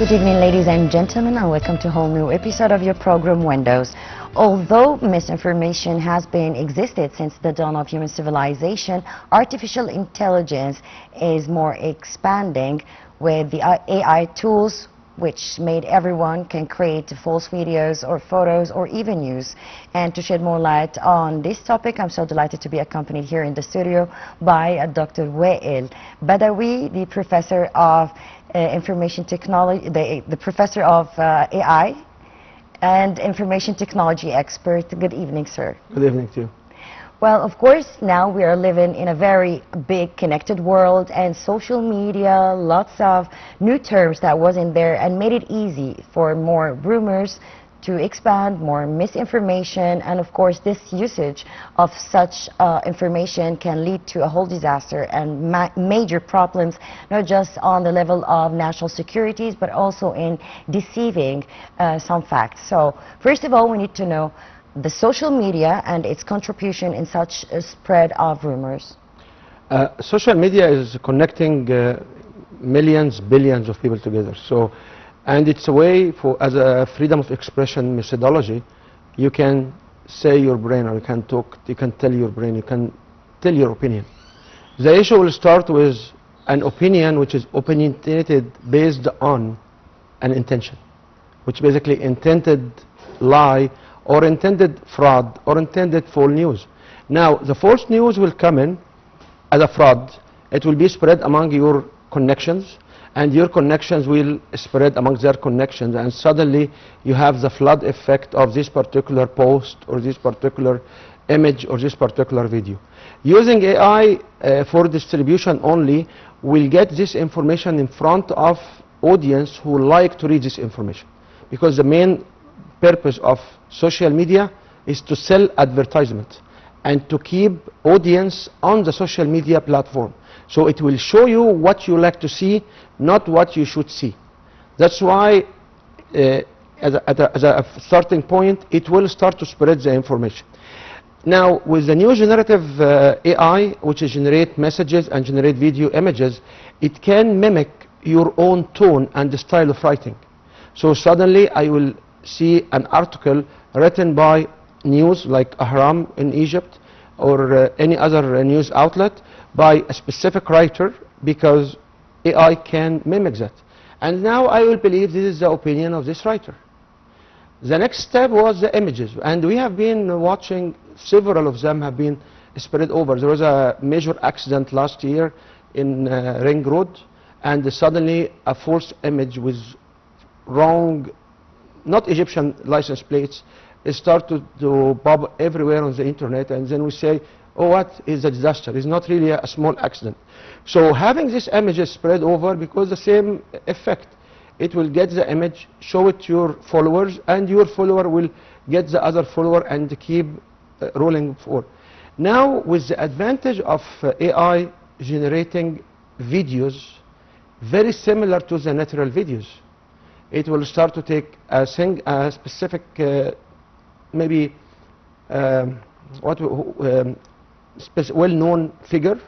Good evening, ladies and gentlemen, and welcome to a whole new episode of your program Windows. Although misinformation has been existed since the dawn of human civilization, artificial intelligence is more expanding with the AI tools, which made everyone can create false videos or photos or even news. And to shed more light on this topic, I'm so delighted to be accompanied here in the studio by Dr. Wael Badawi, the professor of information technology, the professor of AI and information technology expert. Good evening, sir. Good evening to you. Well, of course, now we are living in a very big connected world, and social media, lots of new terms that wasn't there, and made it easy for more rumors to expand, more misinformation, and of course this usage of such information can lead to a whole disaster and major problems, not just on the level of national securities, but also in deceiving some facts. So first of all, we need to know the social media and its contribution in such a spread of rumors. Social media is connecting millions, billions of people together. And it's a way for, as a freedom of expression methodology, you can say your brain, or you can talk, you can tell your brain, you can tell your opinion. The issue will start with an opinion which is opinionated based on an intention, which basically intended lie, or intended fraud, or intended false news. Now, the false news will come in as a fraud. It will be spread among your connections, and your connections will spread among their connections, and suddenly you have the flood effect of this particular post, or this particular image, or this particular video. Using AI for distribution only, will get this information in front of audience who like to read this information, because the main purpose of social media is to sell advertisement and to keep audience on the social media platform. So it will show you what you like to see, not what you should see. That's why as a starting point, it will start to spread the information. Now, with the new generative AI, which is generate messages and generate video images, it can mimic your own tone and the style of writing. So suddenly I will see an article written by news like Ahram in Egypt, or any other news outlet by a specific writer, because AI can mimic that. And now I will believe this is the opinion of this writer. The next step was the images, and we have been watching several of them have been spread over. There was a major accident last year in Ring Road, and suddenly a false image with wrong, not Egyptian license plates, it started to pop everywhere on the internet, and then we say, oh, what is a disaster? It's not really a small accident. So having these images spread over, because the same effect, it will get the image, show it to your followers, and your follower will get the other follower and keep rolling forward. Now, with the advantage of AI generating videos very similar to the natural videos, it will start to take a specific, maybe well-known figure.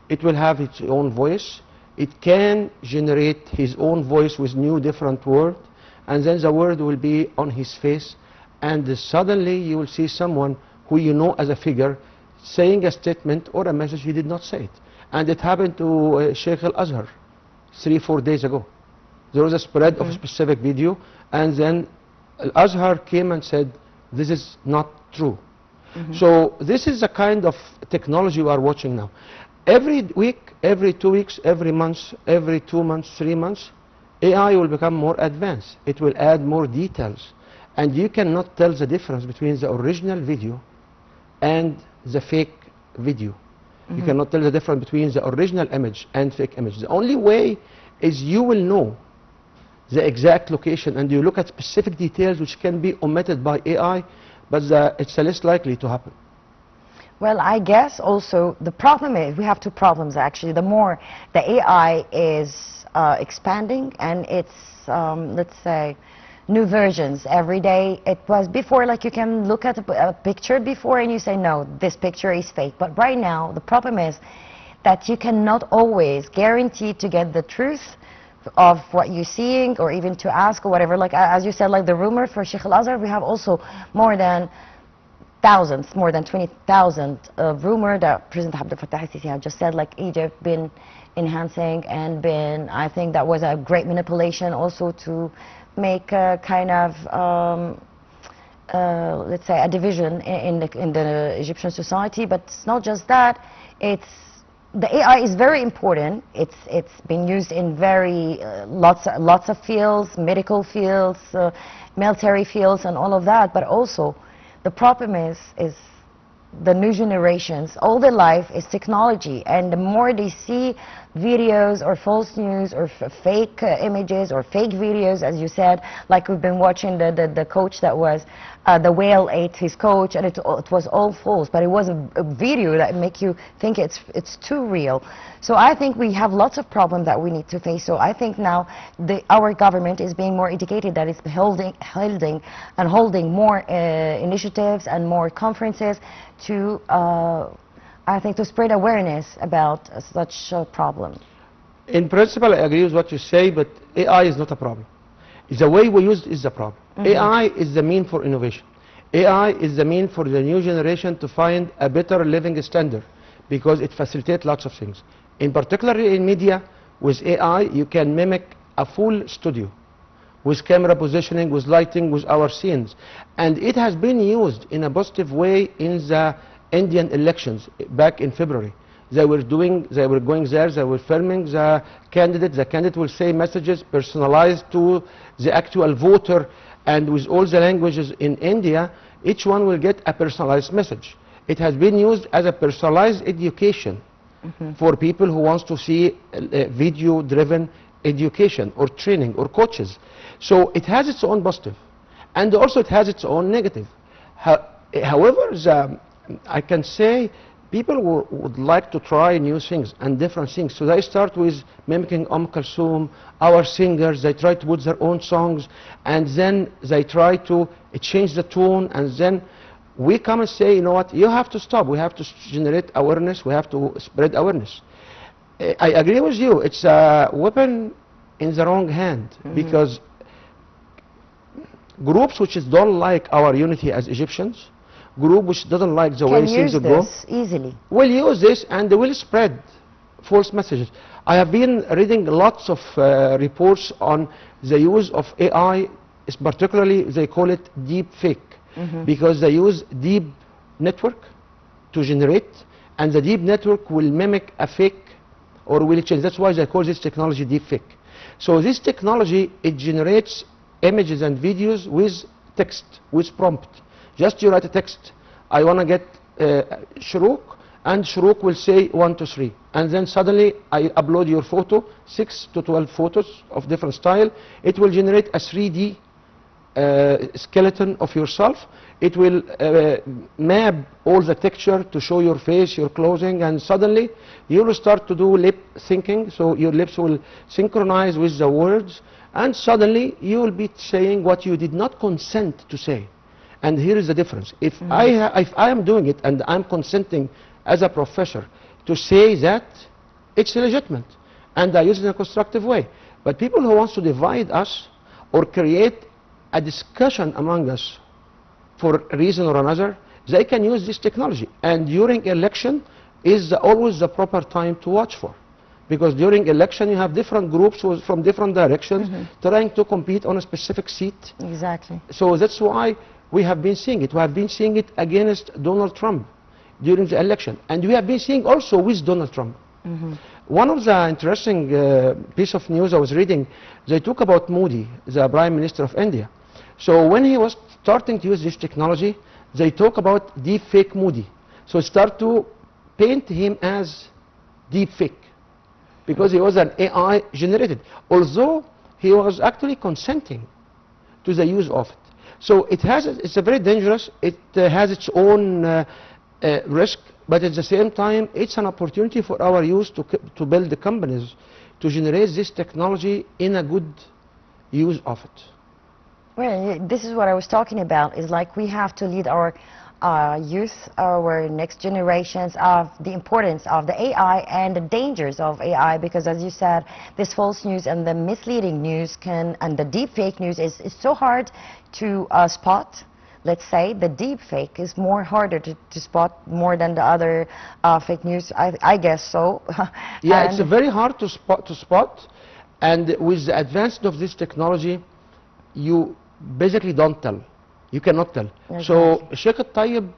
It will have its own voice. It can generate his own voice with new different words, and then the word will be on his face, and suddenly you will see someone who you know as a figure saying a statement or a message he did not say it. And it happened to Sheikh Al-Azhar 3-4 days ago. There was a spread of a specific video, and then Al-Azhar came and said, this is not true. So this is the kind of technology we are watching now. Every week, every 2 weeks, every month, every 2 months, 3 months, AI will become more advanced. It will add more details, and you cannot tell the difference between the original video and the fake video. You cannot tell the difference between the original image and fake image. The only way is you will know the exact location, and you look at specific details which can be omitted by AI, but it's less likely to happen. Well, I guess also the problem is, we have two problems actually. The more the AI is expanding, and it's, let's say, new versions every day. It was before, like, you can look at a picture before and you say, no, this picture is fake. But right now, the problem is that you cannot always guarantee to get the truth of what you're seeing, or even to ask or whatever. Like as you said, like the rumor for Sheikh Al-Azhar, we have also more than thousands, more than 20,000 rumor that President Abdel Fattah al-Sisi had just said, like Egypt been enhancing and been, I think that was a great manipulation also to make a kind of let's say a division in the Egyptian society. But it's not just that, it's the AI is very important. It's been used in very lots of fields, medical fields, military fields, and all of that. But also, the problem is the new generations. All their life is technology, and the more they see videos or false news or fake images or fake videos, as you said, like we've been watching the coach that was the Wael ate his coach, and it was all false, but it was a video that make you think it's too real. So I think we have lots of problems that we need to face. So I think now our government is being more educated, that it's holding more initiatives and more conferences to I think to spread awareness about such a problem. In principle, I agree with what you say, but AI is not a problem. The way we use it is the problem. AI is the mean for innovation. AI is the mean for the new generation to find a better living standard, because it facilitates lots of things. In particular in media, with AI, you can mimic a full studio with camera positioning, with lighting, with our scenes. And it has been used in a positive way in the Indian elections back in February. They were going there, they were filming the candidate will say messages personalized to the actual voter, and with all the languages in India, each one will get a personalized message. It has been used as a personalized education for people who wants to see video-driven education or training or coaches. So it has its own positive, and also it has its own negative. However, I can say people would like to try new things and different things. So they start with mimicking Kulthum, our singers. They try to put their own songs, and then they try to change the tone, and then we come and say, you know what, you have to stop. We have to generate awareness. We have to spread awareness. I agree with you. It's a weapon in the wrong hand, because groups which don't like our unity as Egyptians, group which doesn't like the way things go, easily will use this and they will spread false messages. I have been reading lots of reports on the use of AI, particularly they call it deep fake, because they use deep network to generate, and the deep network will mimic a fake or will change. That's why they call this technology deep fake. So this technology, it generates images and videos with text, with prompt. Just you write a text, I want to get Shuruk, and Shuruk will say 1, 2, 3. And then suddenly I upload your photo, 6 to 12 photos of different style. It will generate a 3D skeleton of yourself. It will map all the texture to show your face, your clothing, and suddenly you will start to do lip syncing, so your lips will synchronize with the words, and suddenly you will be saying what you did not consent to say. And here is the difference. If I am doing it and I'm consenting as a professor to say that, it's legitimate, and I use it in a constructive way. But people who want to divide us or create a discussion among us for a reason or another, they can use this technology. And during election is always the proper time to watch for. Because during election you have different groups from different directions trying to compete on a specific seat. Exactly. So that's why we have been seeing it. We have been seeing it against Donald Trump during the election. And we have been seeing also with Donald Trump. One of the interesting piece of news I was reading, they talk about Modi, the Prime Minister of India. So when he was starting to use this technology, they talk about deep fake Modi. So start to paint him as deep fake, because he was an AI generated, although he was actually consenting to the use of it. So it's a very dangerous, it has its own risk, but at the same time it's an opportunity for our youth to build the companies to generate this technology in a good use of it. Well, this is what I was talking about, is like we have to lead our youth, our next generations, of the importance of the AI and the dangers of AI, because as you said, this false news and the misleading news and the deep fake news is so hard to spot. Let's say the deep fake is more harder to spot more than the other fake news, I guess so. Yeah, it's very hard to spot, and with the advancement of this technology, you basically don't tell. You cannot tell. Exactly. So Sheikh Tayyib,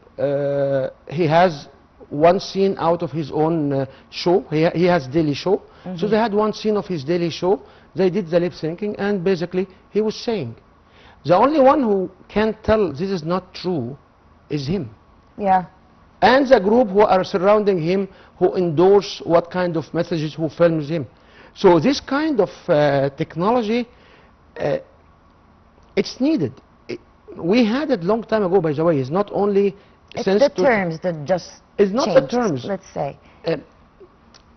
he has one scene out of his own show. He has daily show. So they had one scene of his daily show. They did the lip syncing, and basically he was saying, the only one who can tell this is not true is him. Yeah. And the group who are surrounding him, who endorse what kind of messages, who films him. So this kind of technology, it's needed. We had it long time ago, by the way. It's not only It's the terms that just It's not changed, the terms. let's say.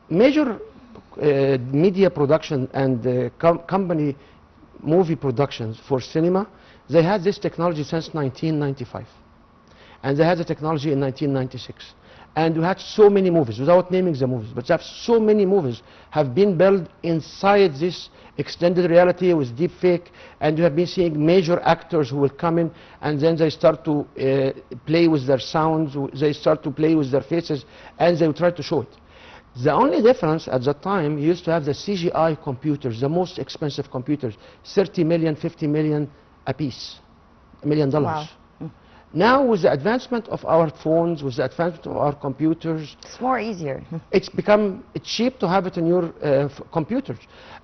Major media production and company movie productions for cinema, they had this technology since 1995. And they had the technology in 1996. And we had so many movies, without naming the movies, but so many movies have been built inside this extended reality with deep fake, and you have been seeing major actors who will come in, and then they start to play with their sounds, they start to play with their faces, and they will try to show it. The only difference at that time, you used to have the CGI computers, the most expensive computers, 30 million, 50 million a piece, $1 million. Wow. Now, with the advancement of our phones, with the advancement of our computers, It's more easier. it's cheap to have it in your computers.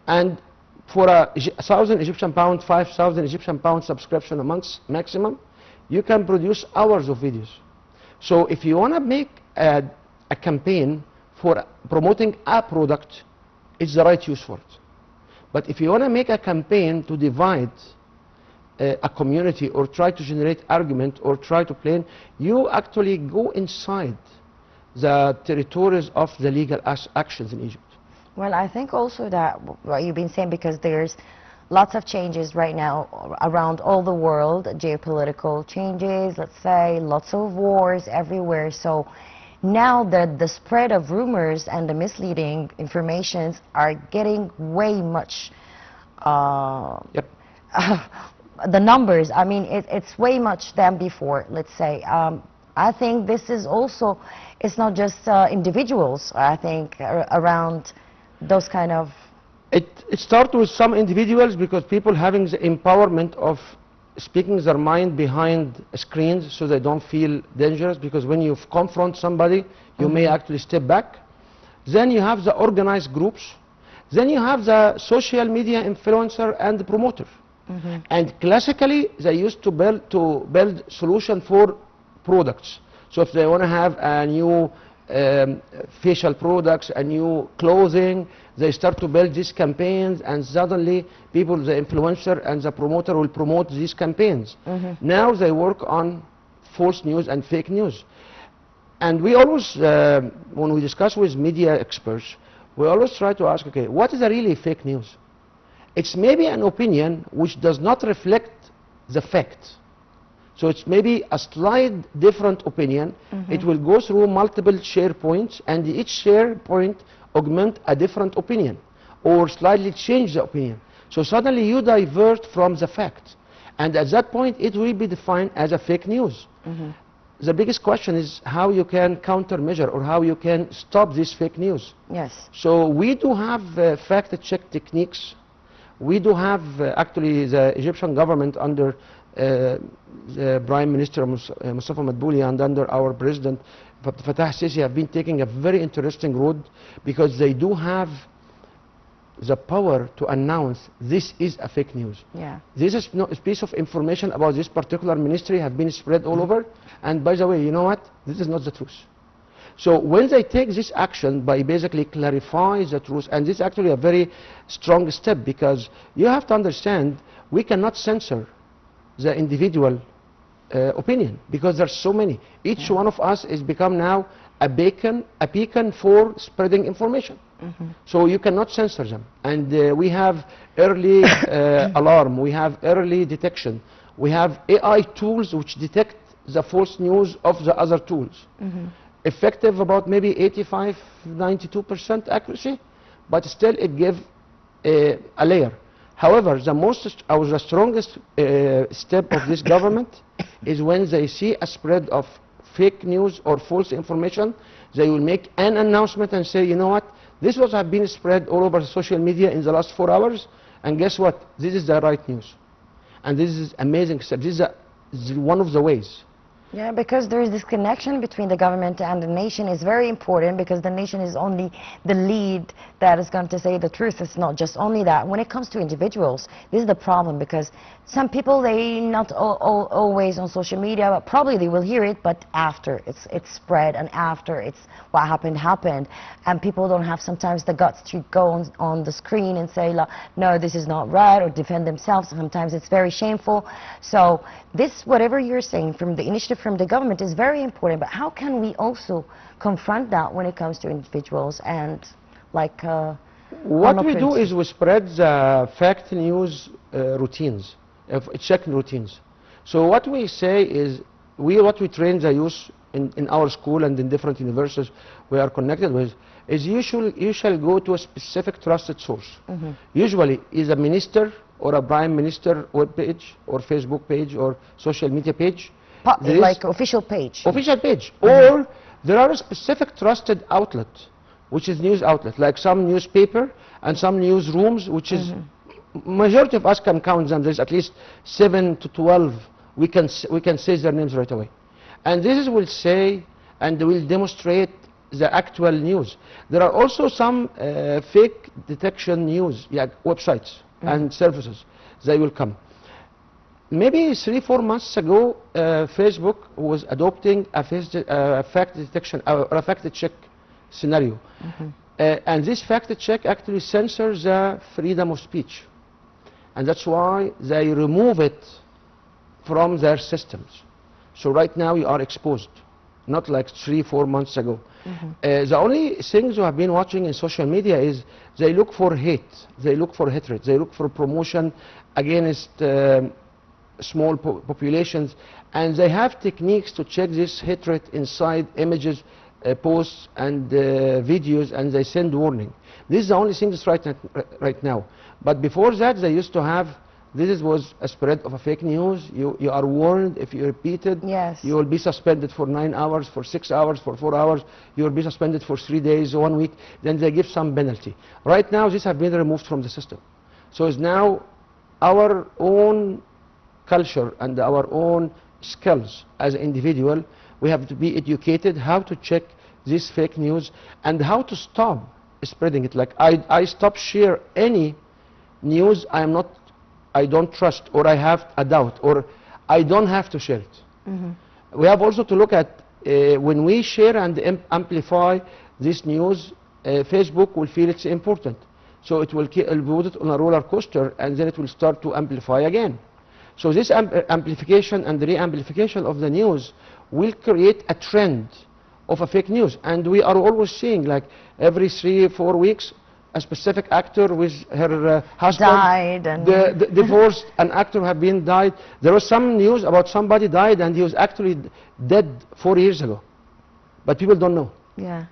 And for a 1,000 Egyptian pound, 5,000 Egyptian pound subscription a month maximum, you can produce hours of videos. So if you want to make a campaign for promoting a product, it's the right use for it. But if you want to make a campaign to divide a community or try to generate argument or try to plan, you actually go inside the territories of the legal actions in Egypt. Well, I think also that what you've been saying, because there's lots of changes right now around all the world, geopolitical changes, let's say, lots of wars everywhere. So now the spread of rumors and the misleading informations are getting way much. Yep. The numbers, I mean, it's way much than before, let's say. I think this is also, it's not just individuals, I think, around those kind of... It starts with some individuals, because people having the empowerment of speaking their mind behind screens so they don't feel dangerous, because when you confront somebody, you may actually step back. Then you have the organized groups. Then you have the social media influencer and the promoter. And classically, they used to build solution for products. So if they want to have a new facial products, a new clothing, they start to build these campaigns, and suddenly people, the influencer and the promoter, will promote these campaigns. Now they work on false news and fake news. And we always, when we discuss with media experts, we always try to ask, okay, what is a really fake news? It's maybe an opinion which does not reflect the fact. So it's maybe a slight different opinion. It will go through multiple share points, and each share point augment a different opinion or slightly change the opinion. So suddenly you divert from the fact, and at that point it will be defined as a fake news. The biggest question is how you can countermeasure or how you can stop this fake news. Yes. So we do have fact-check techniques. We do have actually the Egyptian government under the Prime Minister Mustafa Madbouli and under our President Fattah Sisi have been taking a very interesting road, because they do have the power to announce this is a fake news. Yeah. This is not a piece of information about this particular ministry have been spread all over, and by the way, you know what? This is not the truth. So when they take this action by basically clarify the truth, and this is actually a very strong step, because you have to understand we cannot censor the individual opinion, because there's so many. Each one of us is become now a beacon for spreading information. So you cannot censor them. And we have early alarm, we have early detection, we have AI tools which detect the false news of the other tools. Effective about maybe 85, 92% accuracy, but still it gives a layer. However, the strongest step of this government is when they see a spread of fake news or false information, they will make an announcement and say, you know what, this was have been spread all over social media in the last 4 hours, and guess what, this is the right news. And this is amazing step. This is one of the ways. Yeah, because there is this connection between the government and the nation is very important, because the nation is only the lead that is going to say the truth. It's not just only that. When it comes to individuals, this is the problem, because some people, they not always on social media, but probably they will hear it, but after it's spread and after it's what happened, and people don't have sometimes the guts to go on the screen and say, no, this is not right, or defend themselves. Sometimes it's very shameful. So this, whatever you're saying from the initiative from the government, is very important, but how can we also confront that when it comes to individuals and like what we do is we spread the fact news routines, check routines. So what we say is what we train the youth in our school and in different universities we are connected with is you shall go to a specific trusted source. Usually is a minister or a prime minister web page or Facebook page or social media page. Like official page. Official page. Or there are a specific trusted outlet, which is news outlet, like some newspaper and some newsrooms, which is majority of us can count them. There's at least 7 to 12. We can say their names right away, and this will say and will demonstrate the actual news. There are also some fake detection news, websites and services. They will come. Maybe 3-4 months ago, Facebook was adopting a fact detection or a fact check scenario, and this fact check actually censors the freedom of speech, and that's why they remove it from their systems. So right now you are exposed, not like 3-4 months ago. The only things we have been watching in social media is they look for hate, they look for hatred, they look for promotion against small populations, and they have techniques to check this hatred inside images, posts and videos, and they send warning. This is the only thing that's right now. But before that, they used to have, this was a spread of a fake news. You are warned if you repeat it. Yes. You will be suspended for 9 hours, for 6 hours, for 4 hours. You will be suspended for 3 days, 1 week. Then they give some penalty. Right now, this has been removed from the system. So it's now our own culture and our own skills as an individual. We have to be educated how to check this fake news and how to stop spreading it. Like I stop share any news I don't trust, or I have a doubt, or I don't have to share it. We have also to look at when we share and amplify this news, Facebook will feel it's important. So it will put it on a roller coaster, and then it will start to amplify again. So this amplification and re-amplification of the news will create a trend of a fake news. And we are always seeing, like every 3-4 weeks, a specific actor with her husband died and divorced. An actor have been died. There was some news about somebody died and he was actually dead 4 years ago, but people don't know. Yeah.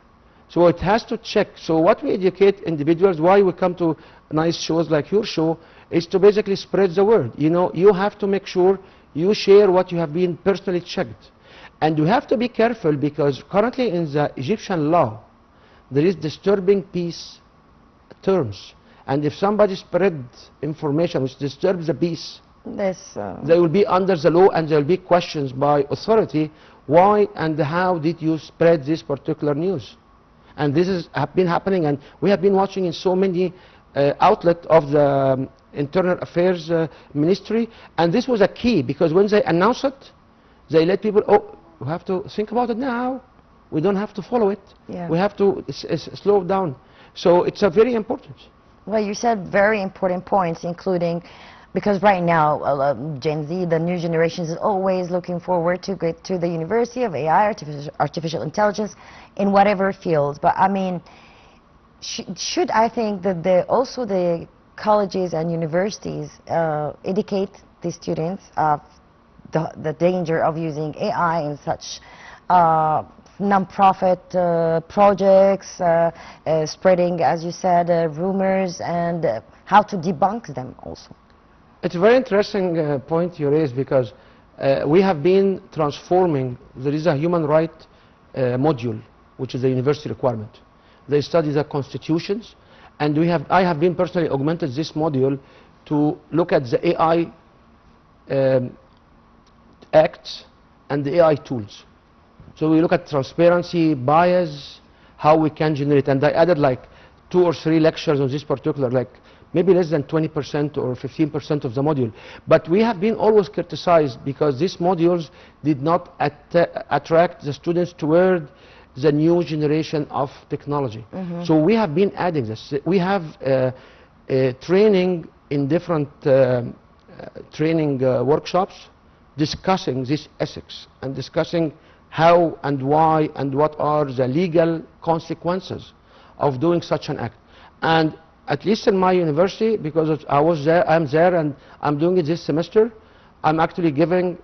So it has to check. So what we educate individuals, why we come to nice shows like your show, is to basically spread the word. You know, you have to make sure you share what you have been personally checked. And you have to be careful, because currently in the Egyptian law, there is disturbing peace terms. And if somebody spread information which disturbs the peace, they will be under the law, and there will be questions by authority. Why and how did you spread this particular news? And this has been happening, and we have been watching in so many outlets of the Internal Affairs Ministry, and this was a key, because when they announce it, they let people, oh, we have to think about it now. We don't have to follow it. Yeah. We have to slow down. So it's a very important. Well, you said very important points, including, because right now, Gen Z, the new generations, is always looking forward to get to the University of AI, artificial intelligence, in whatever field. But I mean, should I think that also the colleges and universities educate the students of the danger of using AI in such non-profit projects, spreading, as you said, rumors, and how to debunk them also. It's a very interesting point you raised, because we have been transforming. There is a human right module, which is a university requirement. They study the constitutions, and I have been personally augmented this module to look at the AI acts and the AI tools. So we look at transparency, bias, how we can generate, and I added like 2 or 3 lectures on this particular, like maybe less than 20% or 15% of the module. But we have been always criticized because these modules did not attract the students toward the new generation of technology. So we have been adding this. We have training in different training workshops discussing this ethics and discussing how and why and what are the legal consequences of doing such an act. And at least in my university, because I'm there and I'm doing it this semester, I'm actually giving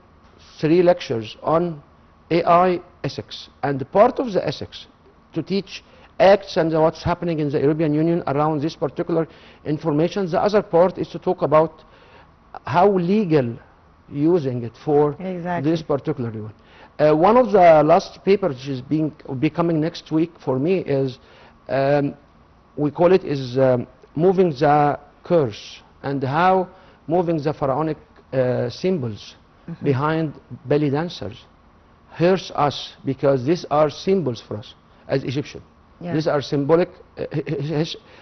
3 lectures on AI ethics. And part of the ethics to teach acts and what's happening in the European Union around this particular information. The other part is to talk about how legal using it for this particular one. One of the last papers which is becoming next week for me is, we call it is moving the curse, and how moving the pharaonic symbols behind belly dancers hurts us, because these are symbols for us as Egyptians. These are symbolic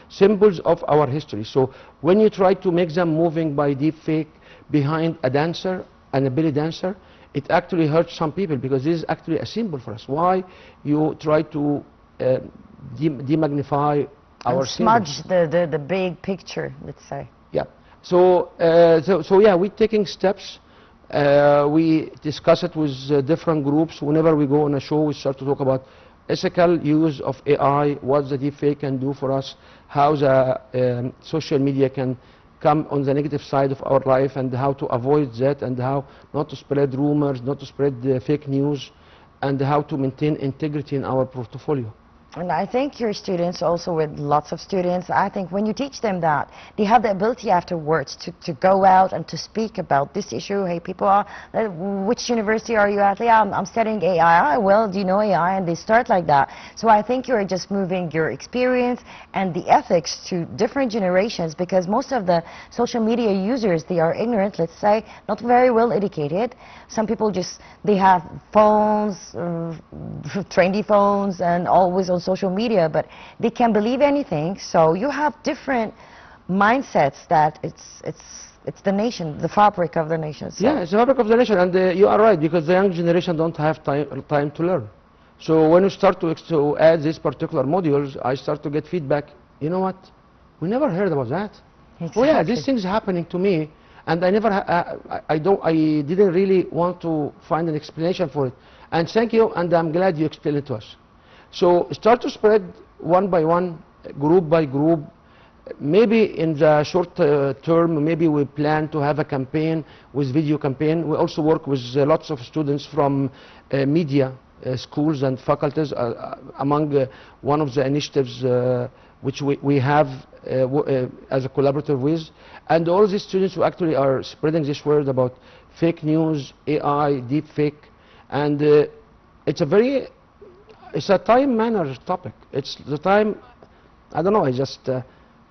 symbols of our history. So when you try to make them moving by deep fake behind a dancer and a belly dancer, it actually hurts some people, because this is actually a symbol for us. Why you try to demagnify our smudge the big picture, let's say. Yeah. So yeah, we're taking steps. We discuss it with different groups. Whenever we go on a show, we start to talk about ethical use of AI, what the deepfake can do for us, how the social media can come on the negative side of our life, and how to avoid that, and how not to spread rumors, not to spread fake news, and how to maintain integrity in our portfolio. And I think your students, also with lots of students, I think when you teach them that, they have the ability afterwards to go out and to speak about this issue. Hey, people, which university are you at? Yeah, I'm studying AI. Well, do you know AI? And they start like that. So I think you're just moving your experience and the ethics to different generations, because most of the social media users, they are ignorant, let's say, not very well educated. Some people they have phones, trendy phones, and always on social media, but they can believe anything. So you have different mindsets that it's the nation, the fabric of the nation. So. Yeah, it's the fabric of the nation, and you are right, because the young generation don't have time to learn. So when you start to add these particular modules, I start to get feedback. You know what? We never heard about that. Exactly. Oh yeah, these things happening to me, and I never, I didn't really want to find an explanation for it. And thank you, and I'm glad you explained it to us. So start to spread one by one, group by group. Maybe in the short term, maybe we plan to have a campaign with video campaign. We also work with lots of students from media schools and faculties, among one of the initiatives which we have as a collaborative with. And all these students who actually are spreading this word about fake news, AI, deep fake, and it's a time manner topic. It's the time, I don't know,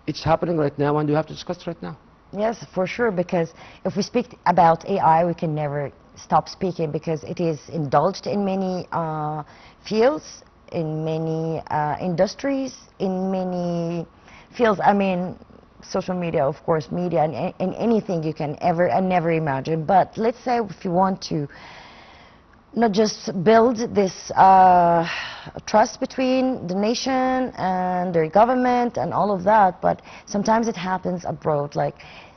it's happening right now, and you have to discuss it right now. Yes, for sure, because if we speak about AI, we can never stop speaking, because it is indulged in many fields, in many industries, in many fields. I mean, social media, of course, media, and anything you can ever and never imagine. But let's say if you want to not just build this trust between the nation and their government and all of that, but sometimes it happens abroad, like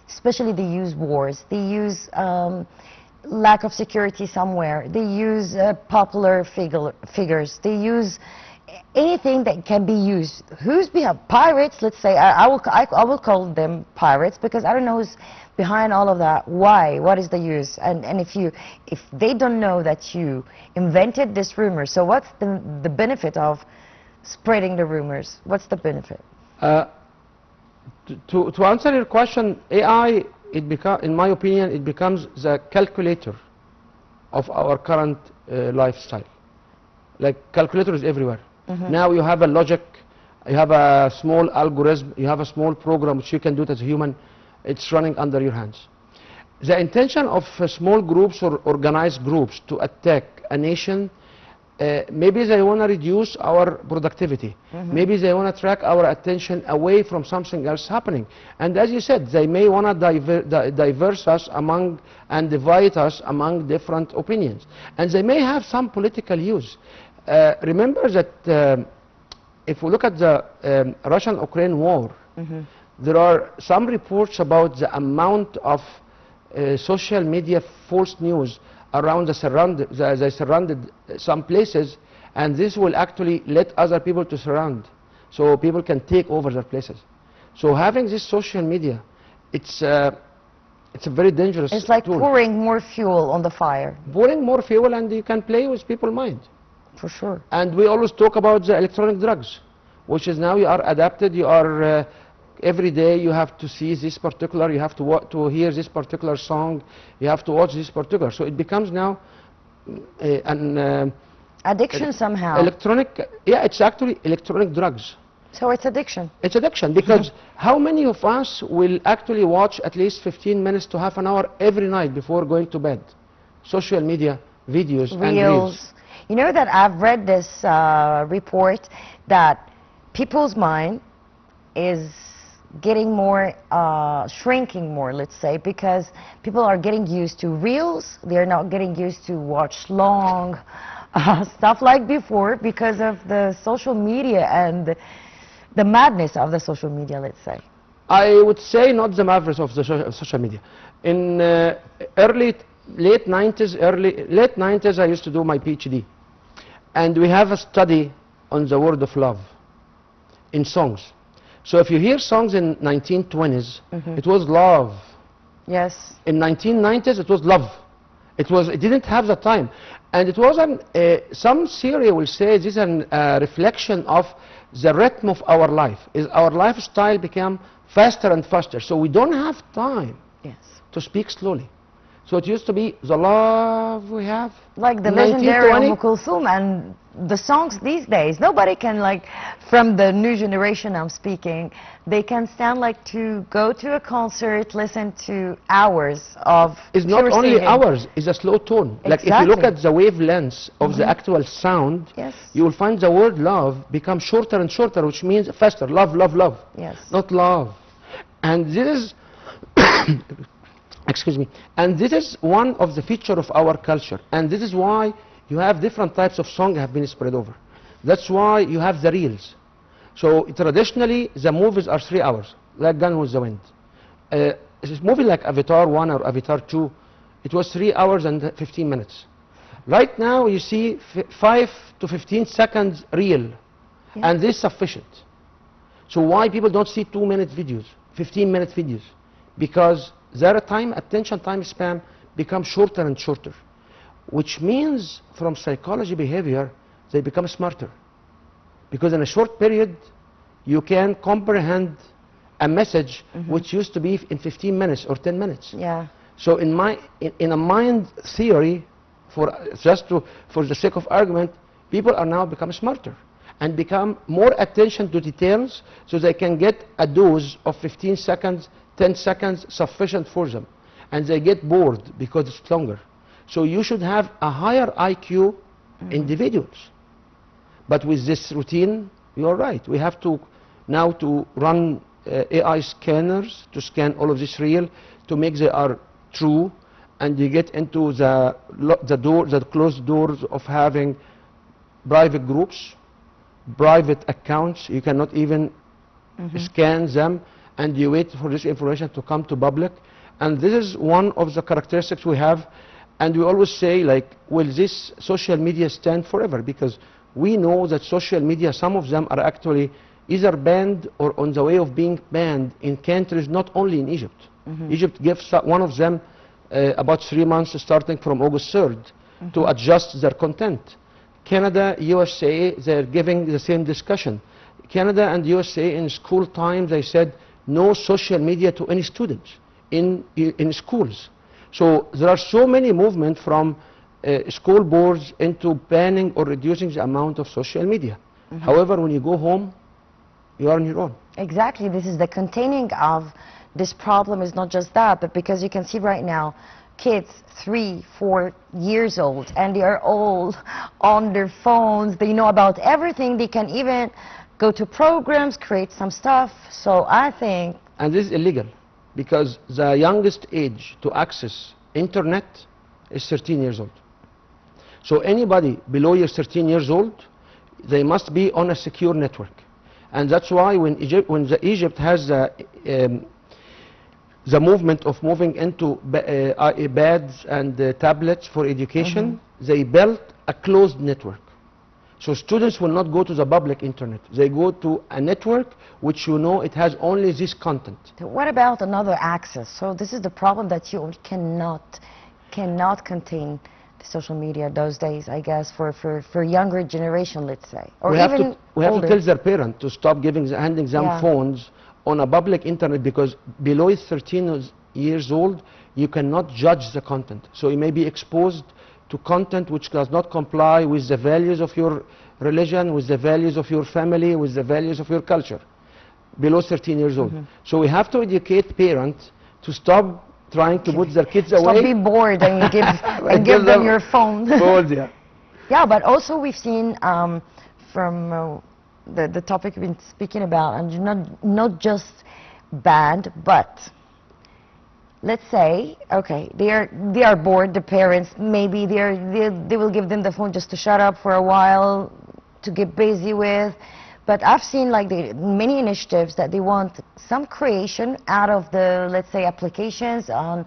especially they use wars, they use lack of security somewhere, they use popular figures, they use anything that can be used. Who's behind pirates? Let's say I will call them pirates because I don't know who's behind all of that. Why? What is the use? And if they don't know that you invented this rumor, so what's the benefit of spreading the rumors? What's the benefit? To answer your question, AI, in my opinion, it becomes the calculator of our current lifestyle. Like calculator is everywhere. Now you have a logic, you have a small algorithm, you have a small program which you can do it as a human. It's running under your hands. The intention of small groups or organized groups to attack a nation, maybe they want to reduce our productivity. Maybe they want to track our attention away from something else happening. And as you said, they may want to diverse us among and divide us among different opinions. And they may have some political use. Remember that if we look at the Russian-Ukraine war, there are some reports about the amount of social media false news around the surrounded some places, and this will actually let other people to surround, so people can take over their places. So having this social media, it's a very dangerous tool. It's like pouring more fuel on the fire. Pouring more fuel, and you can play with people's mind. For sure. And we always talk about the electronic drugs, which is now you are adapted, you are every day you have to see this particular, you have to hear this particular song, you have to watch this particular. So it becomes now an addiction somehow. Electronic, yeah, it's actually electronic drugs. So it's addiction. It's addiction because how many of us will actually watch at least 15 minutes to half an hour every night before going to bed? Social media, videos, and reels. You know that I've read this report that people's mind is getting more, shrinking more, let's say, because people are getting used to reels. They're not getting used to watch long stuff like before because of the social media and the madness of the social media, let's say. I would say not the madness of the social media. In late 90s, I used to do my PhD. And we have a study on the word of love in songs. So if you hear songs in 1920s, it was love. Yes. In 1990s, it was love. It didn't have the time. And it wasn't, some theory will say this is a reflection of the rhythm of our life. Our lifestyle became faster and faster. So we don't have time to speak slowly. So it used to be the love we have. Like the legendary Umm Kulthum and the songs these days. Nobody can, like, from the new generation I'm speaking, they can stand like to go to a concert, listen to hours of It's not only hours, it's a slow tone. Exactly. Like if you look at the wavelengths of the actual sound, you will find the word love become shorter and shorter, which means faster. Love, love, love. Yes. Not love. And this is excuse me. And this is one of the features of our culture. And this is why you have different types of songs have been spread over. That's why you have the reels. So traditionally, the movies are 3 hours, like Gone with the Wind. A movie like Avatar 1 or Avatar 2, it was 3 hours and 15 minutes. Right now, you see 5 to 15 seconds reel, and this is sufficient. So why people don't see 2-minute videos, 15-minute videos? Because their attention time span becomes shorter and shorter, which means from psychology behavior, they become smarter. Because in a short period, you can comprehend a message which used to be in 15 minutes or 10 minutes. Yeah. So in a mind theory, for the sake of argument, people are now become smarter and become more attention to details, so they can get a dose of 15 seconds, 10 seconds sufficient for them, and they get bored because it's longer. So you should have a higher IQ individuals. But with this routine, you're right. We have to now to run AI scanners to scan all of this real to make they are true, and you get into the closed doors of having private groups, private accounts. You cannot even scan them, and you wait for this information to come to public. And this is one of the characteristics we have. And we always say, like, will this social media stand forever? Because we know that social media, some of them are actually either banned or on the way of being banned in countries not only in Egypt. Egypt gives one of them about 3 months starting from August 3rd to adjust their content. Canada, USA, they're giving the same discussion. Canada and USA in school time, they said no social media to any students in schools. So there are so many movements from school boards into banning or reducing the amount of social media. However, when you go home, you are on your own. Exactly. This is the containing of this problem is not just that, but because you can see right now, kids 3, 4 years old, and they are all on their phones. They know about everything. They can even go to programs, create some stuff. So I think... And this is illegal, because the youngest age to access internet is 13 years old. So anybody below 13 years old, they must be on a secure network. And that's why when Egypt has the movement of moving into iPads and tablets for education, they built a closed network. So students will not go to the public internet. They go to a network which you know it has only this content. What about another access? So this is the problem that you cannot contain the social media those days, I guess, for younger generation, let's say. Or we even have to tell their parent to stop handing them phones on a public internet, because below 13 years old, you cannot judge the content. So you may be exposed to content which does not comply with the values of your religion, with the values of your family, with the values of your culture, below 13 years old. So we have to educate parents to stop trying to put their kids away. Stop being bored and give, and give them your phone. Phones, yeah. Yeah, but also we've seen from the topic we've been speaking about, and not just banned, but let's say, okay, they are bored, the parents, maybe they will give them the phone just to shut up for a while, to get busy with. But I've seen like many initiatives that they want some creation out of the, let's say, applications on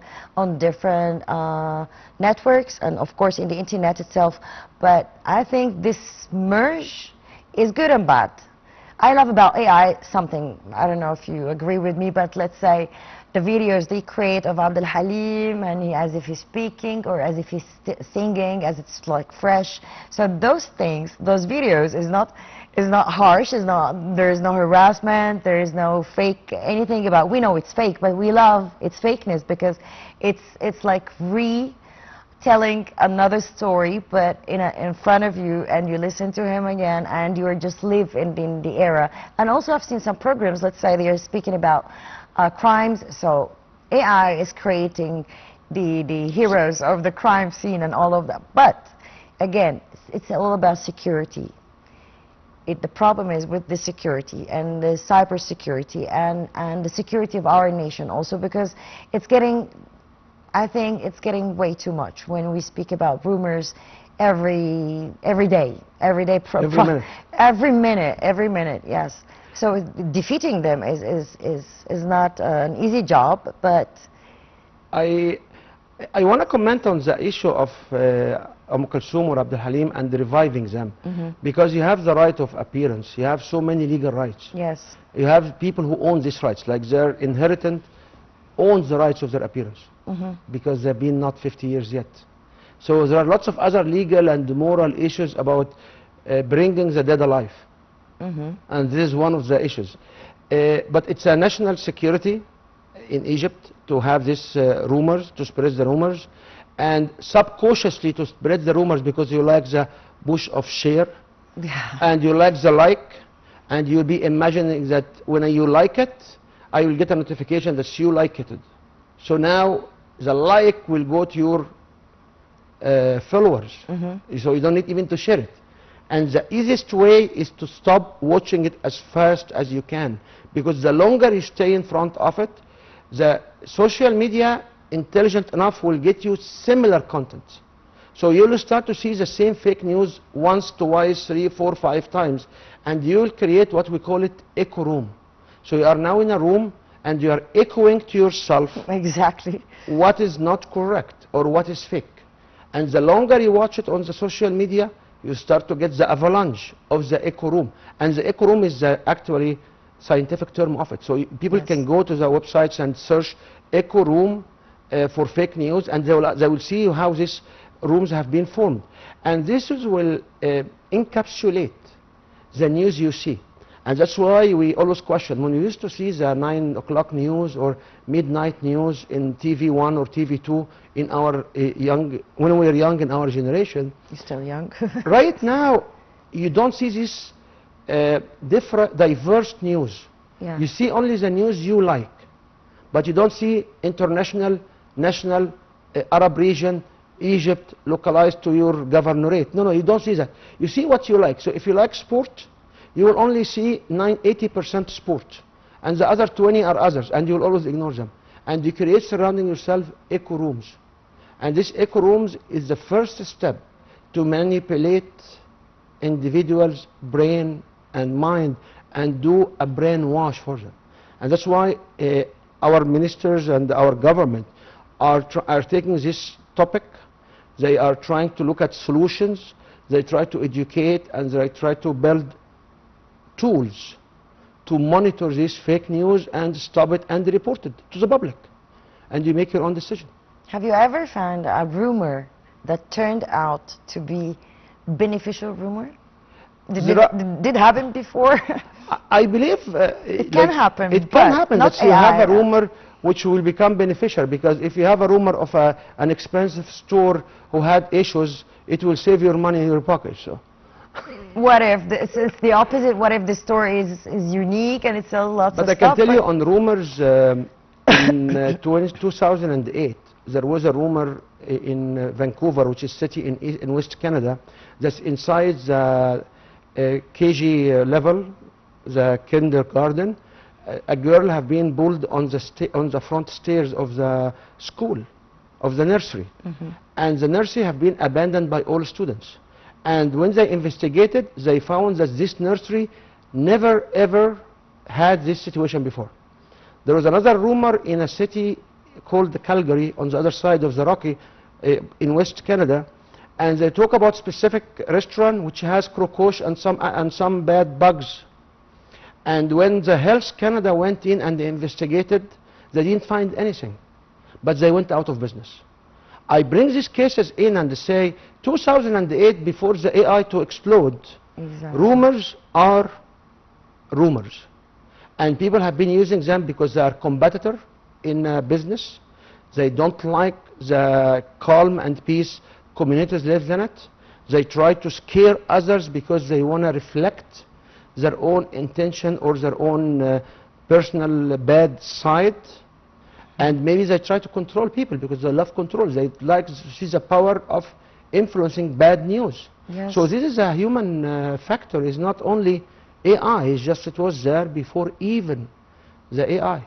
different networks, and of course in the internet itself. But I think this merge is good and bad. I love about AI something, I don't know if you agree with me, but let's say the videos they create of Abdul Halim, and as if he's speaking or as if he's singing, as it's like fresh. So those things, those videos is not harsh, there is no harassment, there is no fake anything about. We know it's fake, but we love its fakeness because it's like retelling another story, but in front of you, and you listen to him again, and you are just live in the era. And also I've seen some programs, let's say they are speaking about crimes, so AI is creating the heroes of the crime scene and all of that. But again, it's all about security. The problem is with the security and the cyber security and the security of our nation also, because it's getting, I think it's getting way too much when we speak about rumors every day, every minute, yes. So defeating them is not an easy job, but I want to comment on the issue of Kulthum or Abdul Halim and reviving them, because you have the right of appearance. You have so many legal rights. Yes. You have people who own these rights, like their inheritant owns the rights of their appearance, because they've been not 50 years yet. So there are lots of other legal and moral issues about bringing the dead alive, and this is one of the issues. But it's a national security in Egypt to have this rumors, to spread the rumors, and subconsciously to spread the rumors because you like the push of share, and you like the like, and you'll be imagining that when you like it, I will get a notification that you like it. So now the like will go to your followers, so you don't need even to share it. And the easiest way is to stop watching it as fast as you can, because the longer you stay in front of it, the social media, intelligent enough, will get you similar content. So you will start to see the same fake news once, twice, 3, 4, 5 times, and you will create what we call it echo room. So you are now in a room and you are echoing to yourself exactly what is not correct or what is fake. And the longer you watch it on the social media, you start to get the avalanche of the echo room. And the echo room is the actually scientific term of it. So people can go to the websites and search echo room for fake news, and they will see how these rooms have been formed. And this will encapsulate the news you see. And that's why we always question, when we used to see the 9 o'clock news or midnight news in TV1 or TV2 in our when we were young in our generation. You're still young. Right now, you don't see this diverse news. Yeah. You see only the news you like, but you don't see international, national, Arab region, Egypt, localized to your governorate. No, you don't see that. You see what you like. So if you like sport, you will only see 80% sport, and the other 20 are others, and you will always ignore them. And you create surrounding yourself echo rooms. And this echo rooms is the first step to manipulate individuals' brain and mind and do a brainwash for them. And that's why our ministers and our government are taking this topic. They are trying to look at solutions. They try to educate, and they try to build tools to monitor this fake news and stop it and report it to the public. And you make your own decision. Have you ever found a rumor that turned out to be beneficial rumor? Did it happen before? I believe it can happen. It can happen that you AI, have a rumor which will become beneficial, because if you have a rumor of an expensive store who had issues, it will save your money in your pocket. So. What if it's the opposite? What if the story is unique and it sells lots of stuff? But I can tell you on rumors, in 2008, there was a rumor in Vancouver, which is a city in West Canada, that's inside the KG level, the kindergarten. A girl have been bullied on the front stairs of the school, of the nursery. Mm-hmm. And the nursery have been abandoned by all students. And when they investigated, they found that this nursery never ever had this situation before. There was another rumor in a city called Calgary on the other side of the Rocky in West Canada, and they talk about specific restaurant which has crocoche and some bad bugs. And when the Health Canada went in and they investigated, they didn't find anything, but they went out of business. I bring these cases in and say 2008, before the AI to explode, exactly. Rumors are rumors, and people have been using them because they are competitor in business. They don't like the calm and peace communities live in it. They try to scare others because they want to reflect their own intention or their own personal bad side. And maybe they try to control people because they love control. They like to see the power of influencing bad news. Yes. So this is a human factor. It's not only AI. It's just it was there before even the AI.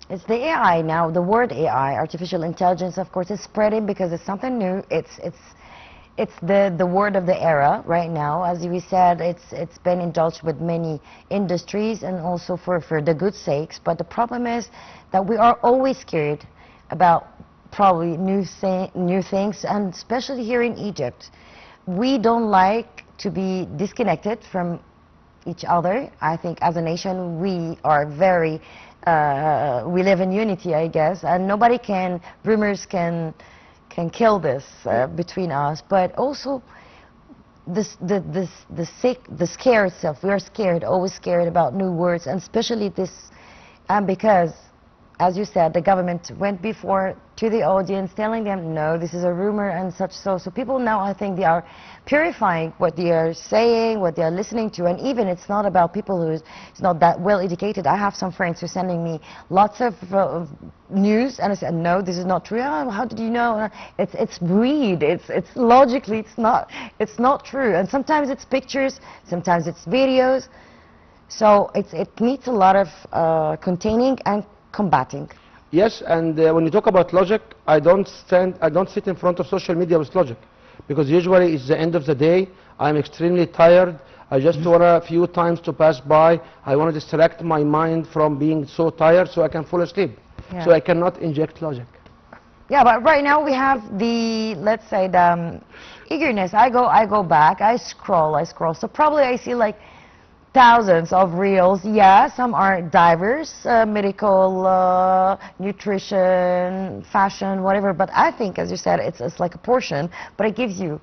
It's the AI now. The word AI, artificial intelligence, of course, is spreading because it's something new. It's the word of the era right now. As we said, it's been indulged with many industries and also for the good sakes. But the problem is that we are always scared about probably new things, and especially here in Egypt. We don't like to be disconnected from each other. I think as a nation we are very, we live in unity, I guess, and rumors can kill this between us. But also the scare itself, we are scared, always scared about new words, and especially this, and because, as you said, the government went before to the audience telling them, no, this is a rumor and such. So people now, I think they are purifying what they are saying, what they are listening to, and even it's not about people who is not that well educated. I have some friends who are sending me lots of news, and I said, no, this is not true. Oh, how did you know? It's breed. It's logically, it's not true. And sometimes it's pictures, sometimes it's videos. So it needs a lot of containing and combating. Yes, and when you talk about logic, I don't sit in front of social media with logic, because usually it's the end of the day. I'm extremely tired. I just want a few times to pass by. I want to distract my mind from being so tired so I can fall asleep. Yeah. So I cannot inject logic. Yeah, but right now we have let's say eagerness. I go back, I scroll. So probably I see like thousands of reels. Yeah, some are diverse, medical, nutrition, fashion, whatever. But I think, as you said, it's like a portion, but it gives you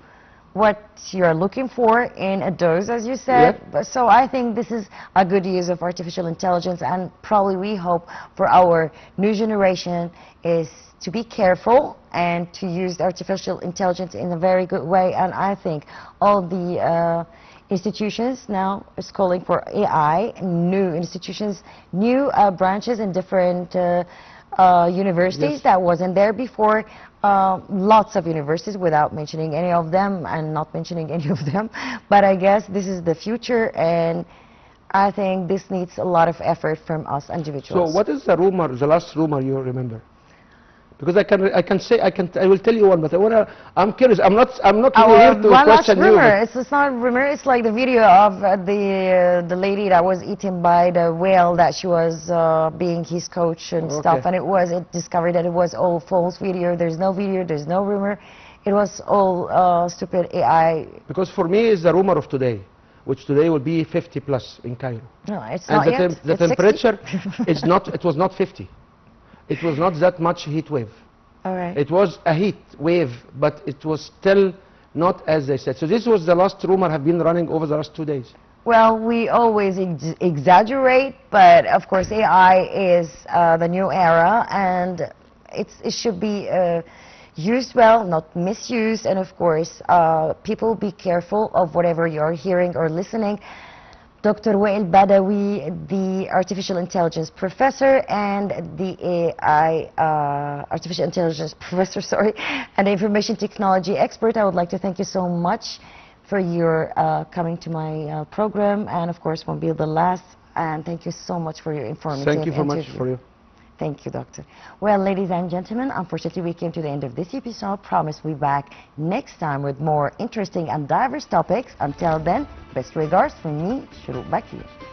what you're looking for in a dose, as you said. Yep. So I think this is a good use of artificial intelligence, and probably we hope for our new generation is to be careful and to use artificial intelligence in a very good way. And I think all the institutions now is calling for AI, new institutions, new branches in different universities. Yes. That wasn't there before. Lots of universities, without mentioning any of them and not mentioning any of them. But I guess this is the future, and I think this needs a lot of effort from us individuals. So what is the rumor, the last rumor you remember? Because I will tell you one, but I'm curious. I'm not here to one last question you. rumor. It's not a rumor. It's like the video of the lady that was eaten by the whale, that she was being his coach and stuff, and it discovered that it was all false video. There's no video. There's no rumor. It was all stupid AI. Because for me, it's the rumor of today, which today will be 50 plus in Cairo. No, it's And not yet. the It's temperature 60. is not. It was not 50. It was not that much heat wave. All right. It was a heat wave, but it was still not as they said. So this was the last rumor have been running over the last 2 days. Well, we always exaggerate, but of course AI is the new era, and it should be used well, not misused. And of course, people be careful of whatever you're hearing or listening. Dr. Wael Badawi, the artificial intelligence professor and the AI artificial intelligence professor, sorry, and the information technology expert, I would like to thank you so much for your coming to my program, and of course won't be the last. And thank you so much for your informative Thank you very interview. much for you. Thank you, Doctor. Well, ladies and gentlemen, unfortunately we came to the end of this episode. Promise we'll be back next time with more interesting and diverse topics. Until then, best regards from me, Shuru Baki.